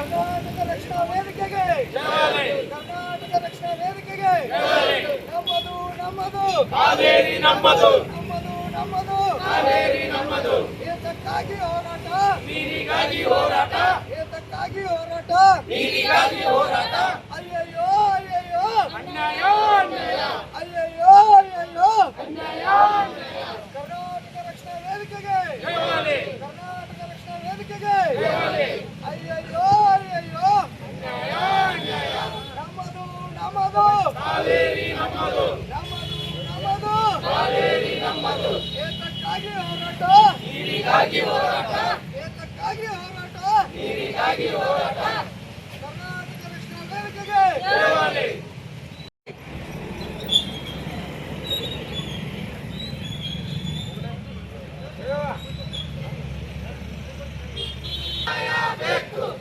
ಕರ್ನಾಟಕ ರಕ್ಷಣಾ ವೇದಿಕೆಗೆ ಕರ್ನಾಟಕ ರಕ್ಷಣಾ ವೇದಿಕೆಗೆ ನಮ್ಮದು ನಮ್ಮದು ಕಾವೇರಿ ನಮ್ಮದು ನಮ್ಮದು ನಮ್ಮದು ಕಾವೇರಿ ನಮ್ಮದು ಏತಕ್ಕಾಗಿ ಹೋರಾಟ ನೀರಿಗಾಗಿ ಹೋರಾಟ ಏತಕ್ಕಾಗಿ ಹೋರಾಟ ನೀರಿಗಾಗಿ ಹೋರಾಟ ಅಯ್ಯಯ್ಯೋ ಅಯ್ಯಯ್ಯೋ ಅನ್ಯಾಯ ಅನ್ಯಾಯ ಅಯ್ಯಯ್ಯೋ ಅಯ್ಯಯ್ಯೋ ಅನ್ಯಾಯ ಕರ್ನಾಟಕ ರಕ್ಷಣಾ ವೇದಿಕೆಗೆ ಜಯವಾಗಲಿ ಕರ್ನಾಟಕ ರಕ್ಷಣಾ ವೇದಿಕೆಗೆ ಜಯವಾಗಲಿ ಅಯ್ಯಯ್ಯೋ ಅಯ್ಯಯ್ಯೋ ಅನ್ಯಾಯ ಅನ್ಯಾಯ ನಮ್ಮದು ನಮ್ಮದು ಕಾವೇರಿ ನಮ್ಮದು ನಮ್ಮದು ನಮ್ಮದು ಕಾವೇರಿ ನಮ್ಮದು ಏತಕ್ಕಾಗಿ ಹೋರಾಟ ನೀರಿಗಾಗಿ ಹೋರಾಟ ಏತಕ್ಕಾಗಿ ಹೋರಾಟ ನೀರಿಗಾಗಿ ಹೋರಾಟ ಕರ್ನಾಟಕ ರಕ್ಷಣಾ ವೇದಿಕೆಗೆ ಜಯವಾಗಲಿ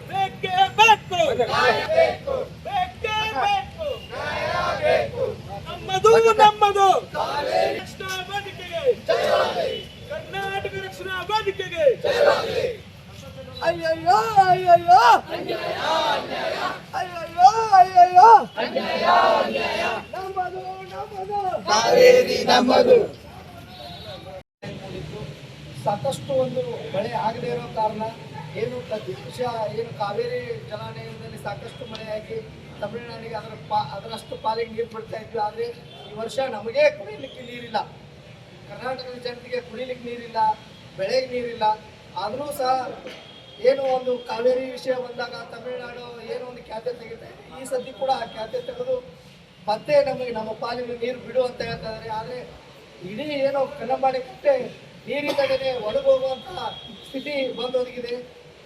ಬೇಕೇ ಬೇಕು ಬೇಕು ಬೇಕೇ ಬೇಕು ಬೇಕು ನಮ್ಮದು ನಮ್ಮದು ಕಾವೇರಿ ರಕ್ಷಣಾ ವೇದಿಕೆಗೆ ಜಯವಾಗಲಿ ಕರ್ನಾಟಕ ರಕ್ಷಣಾ ವೇದಿಕೆಗೆ ಜಯವಾಗಲಿ ಅಯ್ಯಯ್ಯೋ ಅಯ್ಯಯ್ಯೋ ಅನ್ಯಾಯ ಅನ್ಯಾಯ ಅಯ್ಯಯ್ಯೋ ಅಯ್ಯಯ್ಯೋ ಅನ್ಯಾಯ ಅನ್ಯಾಯ ನಮ್ಮದು ನಮ್ಮದು ಕಾವೇರಿ ನಮ್ಮದು ಸಾಕಷ್ಟು ಒಂದು ಮಳೆ ಆಗದೇ ಇರೋ ಕಾರಣ ಏನು ಪ್ರತಿ ವರ್ಷ ಏನು ಕಾವೇರಿ ಜಲಾನಯನದಲ್ಲಿ ಸಾಕಷ್ಟು ಮಳೆಯಾಗಿ ತಮಿಳುನಾಡಿಗೆ ಅದರಷ್ಟು ಪಾಲಿಗೆ ನೀರು ಬಿಡ್ತಾ ಇದ್ವಿ. ಆದರೆ ಈ ವರ್ಷ ನಮಗೆ ಕುಡಿಲಿಕ್ಕೆ ನೀರಿಲ್ಲ, ಕರ್ನಾಟಕದ ಜನತೆಗೆ ಕುಡಿಲಿಕ್ಕೆ ನೀರಿಲ್ಲ, ಬೆಳೆಗೆ ನೀರಿಲ್ಲ. ಆದರೂ ಸಹ ಏನು ಒಂದು ಕಾವೇರಿ ವಿಷಯ ಬಂದಾಗ ತಮಿಳುನಾಡು ಏನೋ ಒಂದು ಖ್ಯಾತೆ ತೆಗಿತಾ ಇದೆ. ಈ ಸತಿ ಕೂಡ ಆ ಖ್ಯಾತೆ ತೆಗೆದು ಮತ್ತೆ ನಮಗೆ ನಮ್ಮ ಪಾಲಿಗೆ ನೀರು ಬಿಡು ಅಂತ ಹೇಳ್ತಾ ಇದ್ದಾರೆ. ಆದರೆ ಇಡೀ ಏನೋ ಕನ್ನಂಬಾಡಿ ಕಟ್ಟೆ ನೀರಿಲ್ಲದೇ ಒಣಗೋಗುವಂತಹ ಸ್ಥಿತಿ ಬಂದೊದಗಿದೆ.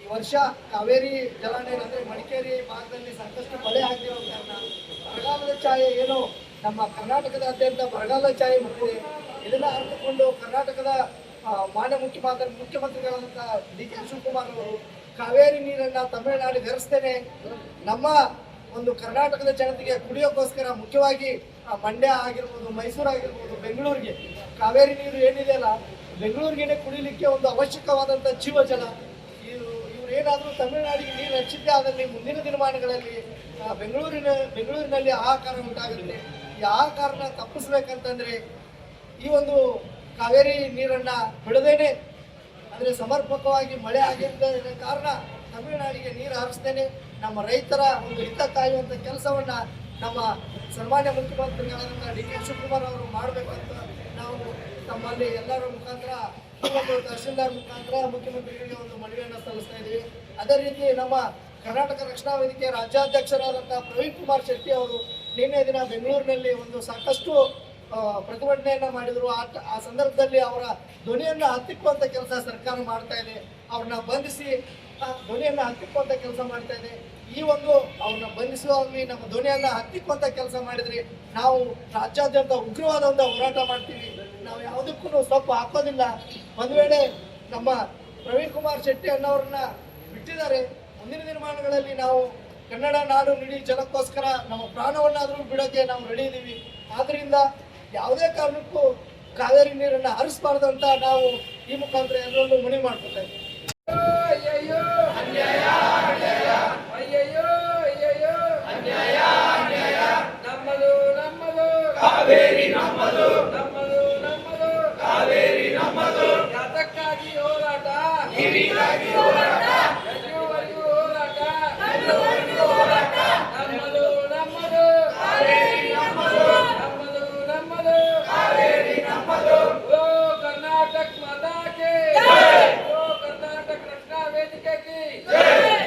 ಈ ವರ್ಷ ಕಾವೇರಿ ಜಲಾನಯನ ಅಂದರೆ ಮಡಿಕೇರಿ ಭಾಗದಲ್ಲಿ ಸಾಕಷ್ಟು ಮಳೆ ಆಗಿರೋ ಕಾರಣ ಬರಗಾಲದ ಛಾಯೆ ಏನು ನಮ್ಮ ಕರ್ನಾಟಕದಾದ್ಯಂತ ಬರಗಾಲದ ಛಾಯೆ ಬಂದಿದೆ. ಇದನ್ನು ಅರ್ಥಕೊಂಡು ಕರ್ನಾಟಕದ ಮಾನ್ಯ ಮುಖ್ಯಮಂತ್ರಿಗಳಾದಂಥ ಡಿ.ಕೆ. ಶಿವಕುಮಾರ್ ಅವರು ಕಾವೇರಿ ನೀರನ್ನು ತಮಿಳುನಾಡಿಗೆ ಹರಿಸ್ತೇನೆ, ನಮ್ಮ ಒಂದು ಕರ್ನಾಟಕದ ಜನತೆಗೆ ಕುಡಿಯೋಕ್ಕೋಸ್ಕರ ಮುಖ್ಯವಾಗಿ ಮಂಡ್ಯ ಆಗಿರ್ಬೋದು, ಮೈಸೂರು ಆಗಿರ್ಬೋದು, ಬೆಂಗಳೂರಿಗೆ ಕಾವೇರಿ ನೀರು ಏನಿದೆಯಲ್ಲ ಬೆಂಗಳೂರಿಗೆ ಕುಡಿಲಿಕ್ಕೆ ಒಂದು ಅವಶ್ಯಕವಾದಂಥ ಜೀವಜಲ. ಇವ್ರು ಏನಾದರೂ ತಮಿಳುನಾಡಿಗೆ ನೀರು ಹಚ್ಚಿದ್ದೇ ಆದಲ್ಲಿ ಮುಂದಿನ ದಿನಮಾನಗಳಲ್ಲಿ ಬೆಂಗಳೂರಿನಲ್ಲಿ ಆಹಾಕಾರ ಉಂಟಾಗುತ್ತೆ. ಈ ಆಹಾಕಾರನ ತಪ್ಪಿಸ್ಬೇಕಂತಂದ್ರೆ ಈ ಒಂದು ಕಾವೇರಿ ನೀರನ್ನು ಬಿಡದೇನೆ ಅಂದರೆ ಸಮರ್ಪಕವಾಗಿ ಮಳೆ ಆಗಿದ್ದ ಕಾರಣ ತಮಿಳುನಾಡಿಗೆ ನೀರು ಹರಿಸ್ತೇನೆ, ನಮ್ಮ ರೈತರ ಒಂದು ಹಿತ ಕಾಯುವಂಥ ಕೆಲಸವನ್ನು ನಮ್ಮ ಸನ್ಮಾನ್ಯ ಮುಖ್ಯಮಂತ್ರಿಗಳಾದಂಥ ಡಿ.ಕೆ. ಶಿವಕುಮಾರ್ ಅವರು ಮಾಡಬೇಕಂತ ನಾವು ತಮ್ಮಲ್ಲಿ ಎಲ್ಲರ ಮುಖಾಂತರ ಒಂದು ತಹಶೀಲ್ದಾರ್ ಮುಖಾಂತರ ಮುಖ್ಯಮಂತ್ರಿಗಳಿಗೆ ಒಂದು ಮನವಿಯನ್ನು ಸಲ್ಲಿಸ್ತಾ ಇದ್ದೀವಿ. ಅದೇ ರೀತಿ ನಮ್ಮ ಕರ್ನಾಟಕ ರಕ್ಷಣಾ ವೇದಿಕೆ ರಾಜ್ಯಾಧ್ಯಕ್ಷರಾದಂಥ ಪ್ರವೀಣ್ ಕುಮಾರ್ ಶೆಟ್ಟಿ ಅವರು ನಿನ್ನೆ ದಿನ ಬೆಂಗಳೂರಿನಲ್ಲಿ ಒಂದು ಸಾಕಷ್ಟು ಪ್ರತಿಭಟನೆಯನ್ನು ಮಾಡಿದರು. ಆ ಸಂದರ್ಭದಲ್ಲಿ ಅವರ ಧ್ವನಿಯನ್ನು ಹತ್ತಿಕ್ಕುವಂಥ ಕೆಲಸ ಸರ್ಕಾರ ಮಾಡ್ತಾ ಇದೆ. ಅವ್ರನ್ನ ಬಂಧಿಸಿ ಧ್ವನಿಯನ್ನು ಹತ್ತಿಕ್ಕುವಂಥ ಕೆಲಸ ಮಾಡ್ತಾ ಇದೆ. ಈ ಒಂದು ಅವ್ರನ್ನ ಬಂಧಿಸುವಾಗಲಿ ನಮ್ಮ ಧ್ವನಿಯನ್ನು ಹತ್ತಿಕ್ಕುವಂಥ ಕೆಲಸ ಮಾಡಿದರೆ ನಾವು ರಾಜ್ಯಾದ್ಯಂತ ಉಗ್ರವಾದ ಒಂದು ಹೋರಾಟ ಮಾಡ್ತೀವಿ. ನಾವು ಯಾವುದಕ್ಕೂ ಸ್ವಲ್ಪ ಹಾಕೋದಿಲ್ಲ. ಒಂದು ವೇಳೆ ನಮ್ಮ ಪ್ರವೀಣ್ ಕುಮಾರ್ ಶೆಟ್ಟಿ ಅನ್ನೋರನ್ನ ಬಿಟ್ಟಿದ್ದಾರೆ, ಮುಂದಿನ ದಿನಮಾನಗಳಲ್ಲಿ ನಾವು ಕನ್ನಡ ನಾಡು ನುಡಿ ಜನಕ್ಕೋಸ್ಕರ ನಮ್ಮ ಪ್ರಾಣವನ್ನಾದರೂ ಬಿಡೋಕ್ಕೆ ನಾವು ರೆಡಿ ಇದ್ದೀವಿ. ಆದ್ದರಿಂದ ಯಾವುದೇ ಕಾರಣಕ್ಕೂ ಕಾವೇರಿ ನೀರನ್ನು ಹರಿಸಬಾರ್ದು ಅಂತ ನಾವು ಈ ಮುಖಾಂತರ ಎಲ್ಲರನ್ನೂ ಮನವಿ ಮಾಡ್ಕೊತಾ ಇದ್ದೀವಿ. ಅಯ್ಯಯ್ಯೋ ಅನ್ಯಾಯ ಅನ್ಯಾಯ ಅಯ್ಯಯ್ಯೋ ಅಯ್ಯಯ್ಯೋ ಅನ್ಯಾಯ ಅನ್ಯಾಯ ನಮ್ಮದು ನಮ್ಮದು ಕಾವೇರಿ ನಮ್ಮದು ನಮ್ಮದು ನಮ್ಮದು ಕಾವೇರಿ ನಮ್ಮದು ಯಾತಕ್ಕಾಗಿ ಹೋರಾಟ ನೀರಿಗಾಗಿ ಹೋರಾಟ ಎಲ್ಲಿವರೆಗೂ ಹೋರಾಟ ಎಲ್ಲಿವರೆಗೂ ಹೋರಾಟ ನಮ್ಮದು ನಮ್ಮದು ಕಾವೇರಿ ನಮ್ಮದು ನಮ್ಮದು ನಮ್ಮದು ಕಾವೇರಿ ನಮ್ಮದು ಓ ಕರ್ನಾಟಕ ಮಾತಾ ಕೇ ಜೈ ಓ ಕರ್ನಾಟಕ ರಕ್ಷಣಾ ವೇದಿಕೆ ಕಿ ಜೈ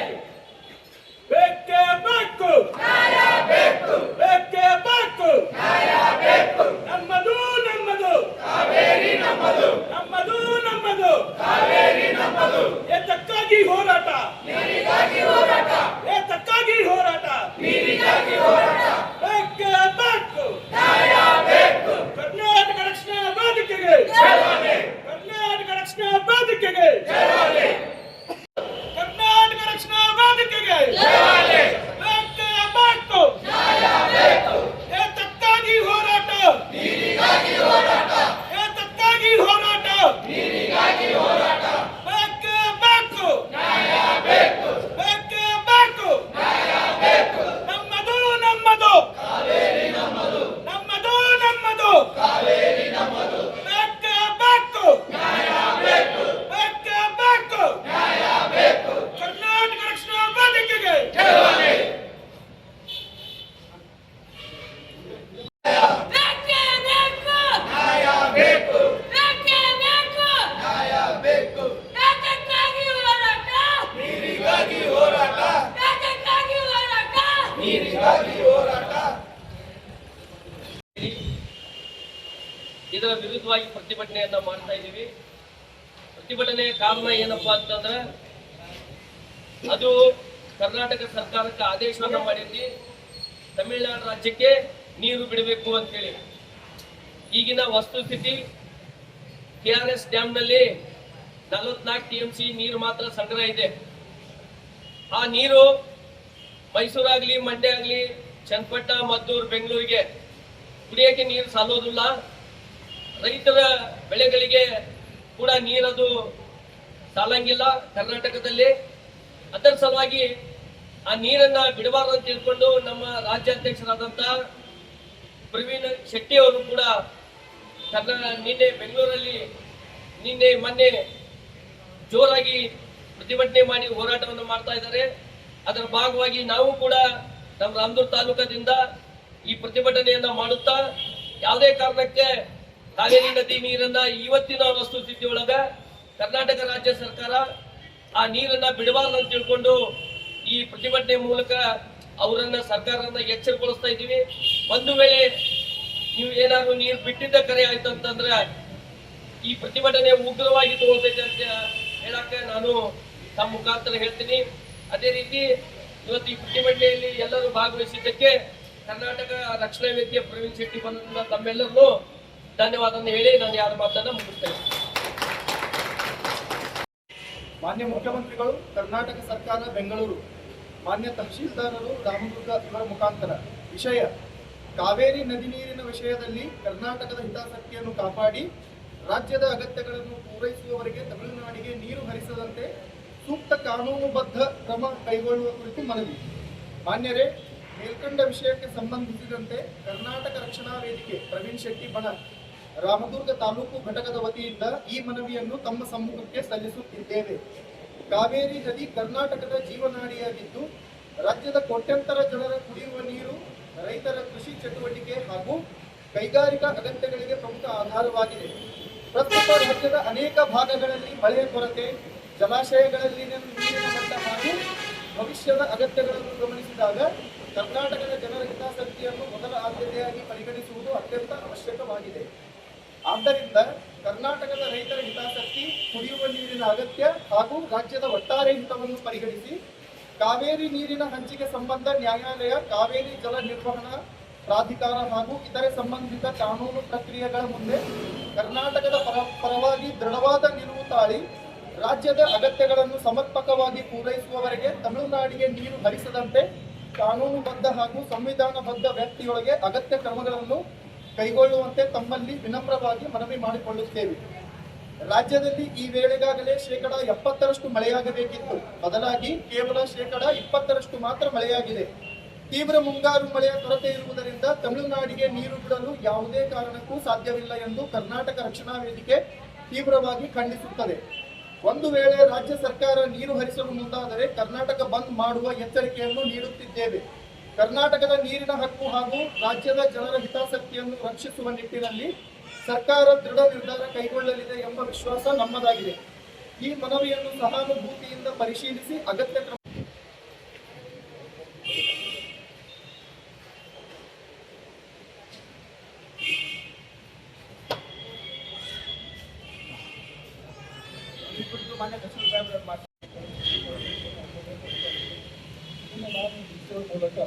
ಬೇಕೇ ಬೇಕು ನ್ಯಾಯ ಬೇಕು ಬೇಕೇ ಬೇಕು ನ್ಯಾಯ ಬೇಕು ನಮ್ಮದು ನಮ್ಮದು ಕಾವೇರಿ ನಮ್ಮದು ನಮ್ಮದು ನಮ್ಮದು ಕಾವೇರಿ ನಮ್ಮದು ಏತಕ್ಕಾಗಿ ವಿರುದ್ಧವಾಗಿ ಪ್ರತಿಭಟನೆಯನ್ನ ಮಾಡ್ತಾ ಇದ್ದೀವಿ. ಪ್ರತಿಭಟನೆಯ ಕಾರಣ ಏನಪ್ಪಾ ಅಂತಂದ್ರೆ, ಅದು ಕರ್ನಾಟಕ ಸರ್ಕಾರಕ್ಕೆ ಆದೇಶವನ್ನ ಮಾಡಿದ್ವಿ, ತಮಿಳುನಾಡು ರಾಜ್ಯಕ್ಕೆ ನೀರು ಬಿಡಬೇಕು ಅಂತ ಹೇಳಿ. ಈಗಿನ ವಸ್ತುಸ್ಥಿತಿ, KRS ಡ್ಯಾಮ್ನಲ್ಲಿ 44 TMC ನೀರು ಮಾತ್ರ ಸಂಗ್ರಹ ಇದೆ. ಆ ನೀರು ಮೈಸೂರಾಗ್ಲಿ, ಮಂಡ್ಯ ಆಗ್ಲಿ, ಚನ್ನಪಟ್ಟ, ಮದ್ದೂರು, ಬೆಂಗಳೂರಿಗೆ ಕುಡಿಯಕ್ಕೆ ನೀರು ಸಾಲೋದಿಲ್ಲ. ರೈತರ ಬೆಳೆಗಳಿಗೆ ಕೂಡ ನೀರದು ಸಾಲಂಗಿಲ್ಲ ಕರ್ನಾಟಕದಲ್ಲಿ. ಅದರ ಸಲುವಾಗಿ ಆ ನೀರನ್ನ ಬಿಡಬಾರ್ದು ಅಂತ ತಿಳ್ಕೊಂಡು ನಮ್ಮ ರಾಜ್ಯಾಧ್ಯಕ್ಷರಾದಂತ ಪ್ರವೀಣ್ ಶೆಟ್ಟಿ ಅವರು ಕೂಡ ನಿನ್ನೆ ಬೆಂಗಳೂರಲ್ಲಿ ಮೊನ್ನೆ ಜೋರಾಗಿ ಪ್ರತಿಭಟನೆ ಮಾಡಿ ಹೋರಾಟವನ್ನು ಮಾಡ್ತಾ ಇದ್ದಾರೆ. ಅದರ ಭಾಗವಾಗಿ ನಾವು ಕೂಡ ನಮ್ಮ ರಾಮದುರ್ಗ ತಾಲೂಕದಿಂದ ಈ ಪ್ರತಿಭಟನೆಯನ್ನ ಮಾಡುತ್ತಾ, ಯಾವುದೇ ಕಾರಣಕ್ಕೆ ಕಾವೇರಿ ನದಿ ನೀರನ್ನ ಇವತ್ತಿನ ವಸ್ತುಸ್ಥಿತಿ ಒಳಗ ಕರ್ನಾಟಕ ರಾಜ್ಯ ಸರ್ಕಾರ ಆ ನೀರನ್ನ ಬಿಡಬಾರ್ದು ಅಂತ ತಿಳ್ಕೊಂಡು ಈ ಪ್ರತಿಭಟನೆ ಮೂಲಕ ಅವರನ್ನ ಸರ್ಕಾರನ ಎಚ್ಚರಗೊಳಿಸ್ತಾ ಇದ್ದೀವಿ. ಒಂದು ವೇಳೆ ನೀವು ಏನಾದ್ರು ನೀರು ಬಿಟ್ಟಿದ್ದ ಕರೆ ಆಯ್ತು ಅಂತಂದ್ರೆ ಈ ಪ್ರತಿಭಟನೆ ಉಗ್ರವಾಗಿ ತಗೊಳ್ತೈತೆ ಅಂತ ಹೇಳಕ್ಕೆ ನಾನು ತಮ್ಮ ಮುಖಾಂತರ ಹೇಳ್ತೀನಿ. ಅದೇ ರೀತಿ ಇವತ್ತು ಈ ಪ್ರತಿಭಟನೆಯಲ್ಲಿ ಎಲ್ಲರೂ ಭಾಗವಹಿಸಿದ್ದಕ್ಕೆ ಕರ್ನಾಟಕ ರಕ್ಷಣಾ ವೇದಿಕೆ ಪ್ರವೀಣ್ ಶೆಟ್ಟಿ ಬಂದ ತಮ್ಮೆಲ್ಲರೂ ಧನ್ಯವಾದ ಹೇಳಿ ನಾನು ಯಾರ ಮಾತನ್ನ ಮುಗಿಸ್ತೇನೆ. ಮಾನ್ಯ ಮುಖ್ಯಮಂತ್ರಿಗಳು, ಕರ್ನಾಟಕ ಸರ್ಕಾರ ಬೆಂಗಳೂರು, ಮಾನ್ಯ ತಹಶೀಲ್ದಾರರು ರಾಮದುರ್ಗ ಇವರ ಮುಖಾಂತರ ವಿಷಯ ಕಾವೇರಿ ನದಿ ನೀರಿನ ವಿಷಯದಲ್ಲಿ ಕರ್ನಾಟಕದ ಹಿತಾಸಕ್ತಿಯನ್ನು ಕಾಪಾಡಿ ರಾಜ್ಯದ ಅಗತ್ಯಗಳನ್ನು ಪೂರೈಸುವವರೆಗೆ ತಮಿಳುನಾಡಿಗೆ ನೀರು ಹರಿಸದಂತೆ ಸೂಕ್ತ ಕಾನೂನುಬದ್ಧ ಕ್ರಮ ಕೈಗೊಳ್ಳುವ ಕುರಿತು ಮನವಿ. ಮಾನ್ಯರೇ, ಮೇಲ್ಕಂಡ ವಿಷಯಕ್ಕೆ ಸಂಬಂಧಿಸಿದಂತೆ ಕರ್ನಾಟಕ ರಕ್ಷಣಾ ವೇದಿಕೆ ಪ್ರವೀಣ್ ಶೆಟ್ಟಿ ಬಣ ರಾಮದುರ್ಗ ತಾಲೂಕು ಘಟಕದ ವತಿಯಿಂದ ಈ ಮನವಿಯನ್ನು ತಮ್ಮ ಸಮ್ಮುಖಕ್ಕೆ ಸಲ್ಲಿಸುತ್ತಿದ್ದೇವೆ. ಕಾವೇರಿ ನದಿ ಕರ್ನಾಟಕದ ಜೀವನಾಡಿಯಾಗಿದ್ದು ರಾಜ್ಯದ ಕೋಟ್ಯಂತರ ಜನರ ಕುಡಿಯುವ ನೀರು, ರೈತರ ಕೃಷಿ ಚಟುವಟಿಕೆ ಹಾಗೂ ಕೈಗಾರಿಕಾ ಅಗತ್ಯಗಳಿಗೆ ಪ್ರಮುಖ ಆಧಾರವಾಗಿದೆ. ಪ್ರಸ್ತುತ ರಾಜ್ಯದ ಅನೇಕ ಭಾಗಗಳಲ್ಲಿ ಮಳೆಯ ಕೊರತೆ, ಜಲಾಶಯಗಳಲ್ಲಿನ ನೀರಿನ ಮಟ್ಟ ಹಾಗೂ ಭವಿಷ್ಯದ ಅಗತ್ಯಗಳನ್ನು ಗಮನಿಸಿದಾಗ ಕರ್ನಾಟಕದ ಜನರ ಹಿತಾಸಕ್ತಿಯನ್ನು ಮೊದಲ ಆದ್ಯತೆಯಾಗಿ ಪರಿಗಣಿಸುವುದು ಅತ್ಯಂತ ಅವಶ್ಯಕವಾಗಿದೆ. ಆದ್ದರಿಂದ ಕರ್ನಾಟಕದ ರೈತರ ಹಿತಾಸಕ್ತಿ, ಕುಡಿಯುವ ನೀರಿನ ಅಗತ್ಯ ಹಾಗೂ ರಾಜ್ಯದ ಒಟ್ಟಾರೆ ಹಿತವನ್ನು ಪರಿಗಣಿಸಿ ಕಾವೇರಿ ನೀರಿನ ಹಂಚಿಕೆ ಸಂಬಂಧ ನ್ಯಾಯಾಲಯ, ಕಾವೇರಿ ಜಲ ನಿರ್ವಹಣಾ ಪ್ರಾಧಿಕಾರ ಹಾಗೂ ಇತರೆ ಸಂಬಂಧಿತ ಕಾನೂನು ಪ್ರಕ್ರಿಯೆಗಳ ಮುಂದೆ ಕರ್ನಾಟಕದ ಪರವಾಗಿ ದೃಢವಾದ ನಿಲುವು ತಾಳಿ ರಾಜ್ಯದ ಅಗತ್ಯಗಳನ್ನು ಸಮರ್ಪಕವಾಗಿ ಪೂರೈಸುವವರೆಗೆ ತಮಿಳುನಾಡಿಗೆ ನೀರು ಹರಿಸದಂತೆ ಕಾನೂನುಬದ್ಧ ಹಾಗೂ ಸಂವಿಧಾನಬದ್ಧ ವ್ಯಾಪ್ತಿಯೊಳಗೆ ಅಗತ್ಯ ಕ್ರಮಗಳನ್ನು ಕೈಗೊಳ್ಳುವಂತೆ ತಮ್ಮಲ್ಲಿ ವಿನಮ್ರವಾಗಿ ಮನವಿ ಮಾಡಿಕೊಳ್ಳುತ್ತೇವೆ. ರಾಜ್ಯದಲ್ಲಿ ಈ ವೇಳೆಗಾಗಲೇ 70% ಮಳೆಯಾಗಬೇಕಿತ್ತು, ಬದಲಾಗಿ ಕೇವಲ 20% ಮಾತ್ರ ಮಳೆಯಾಗಿದೆ. ತೀವ್ರ ಮುಂಗಾರು ಮಳೆಯ ಕೊರತೆ ಇರುವುದರಿಂದ ತಮಿಳುನಾಡಿಗೆ ನೀರು ಬಿಡಲು ಯಾವುದೇ ಕಾರಣಕ್ಕೂ ಸಾಧ್ಯವಿಲ್ಲ ಎಂದು ಕರ್ನಾಟಕ ರಕ್ಷಣಾ ವೇದಿಕೆ ತೀವ್ರವಾಗಿ ಖಂಡಿಸುತ್ತದೆ. ಒಂದು ವೇಳೆ ರಾಜ್ಯ ಸರ್ಕಾರ ನೀರು ಹರಿಸಲು ಮುಂದಾದರೆ ಕರ್ನಾಟಕ ಬಂದ್ ಮಾಡುವ ಎಚ್ಚರಿಕೆಯನ್ನು ನೀಡುತ್ತಿದ್ದೇವೆ. ಕರ್ನಾಟಕದ ನೀರಿನ ಹಕ್ಕು ಹಾಗೂ ರಾಜ್ಯದ ಜನರ ಹಿತಾಸಕ್ತಿಯನ್ನು ರಕ್ಷಿಸುವ ನಿಟ್ಟಿನಲ್ಲಿ ಸರ್ಕಾರ ದೃಢ ನಿರ್ಧಾರ ಕೈಗೊಳ್ಳಲಿದೆ ಎಂಬ ವಿಶ್ವಾಸ ನಮ್ಮದಾಗಿದೆ. ಈ ಮನವಿಯನ್ನು ಸಹಾನುಭೂತಿಯಿಂದ ಪರಿಶೀಲಿಸಿ ಅಗತ್ಯ ಕ್ರಮ ಮಾನ್ಯ ಸಚಿವ ಮೂಲಕ